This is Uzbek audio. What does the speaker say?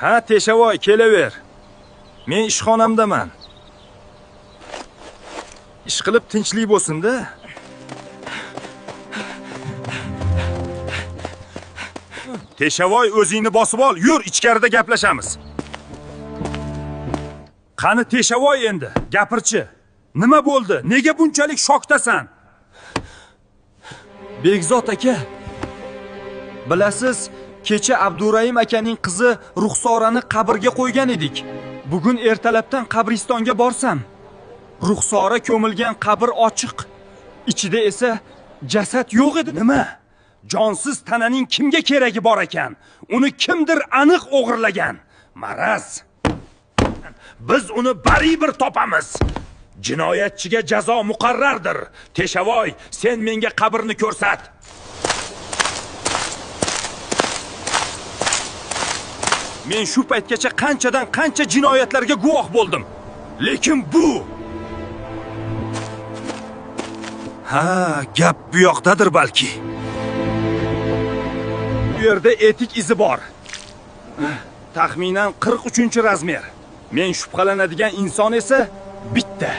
Ha, Teshavoy, kelaver. Men ishxonamdaman. Ish qilib tinchlik bo'lsin-da. Teshavoy, o'zingni bosib ol, yur, ichkarida gaplashamiz. Qani Teshavoy endi, gapirchi. Nima bo'ldi? Nega bunchalik shokdasan? Begzod aka, bilasiz, kecha Abdurahim akaning qizi Ruxsorani qabrga qo'ygan edik. Bugun ertalabdan qabristonga borsam, Ruxsora ko'milgan qabr ochiq. Ichida esa jasad yo'q edi. Nima? Jonsiz tananing kimga keragi bor ekan? Uni kimdir aniq o'g'irlagan. Maraz. Biz uni baribir topamiz. Jinoyatchiga jazo muqarrardir. Teshavoy, sen menga qabrni ko'rsat. Men shu paytgacha qanchadan qancha jinoyatlarga guvoh bo'ldim. Lekin bu gap bu yoqdadir balki. Bu yerda etik izi bor. Taxminan 43-razmer. Men shubhalanadigan inson esa bitta.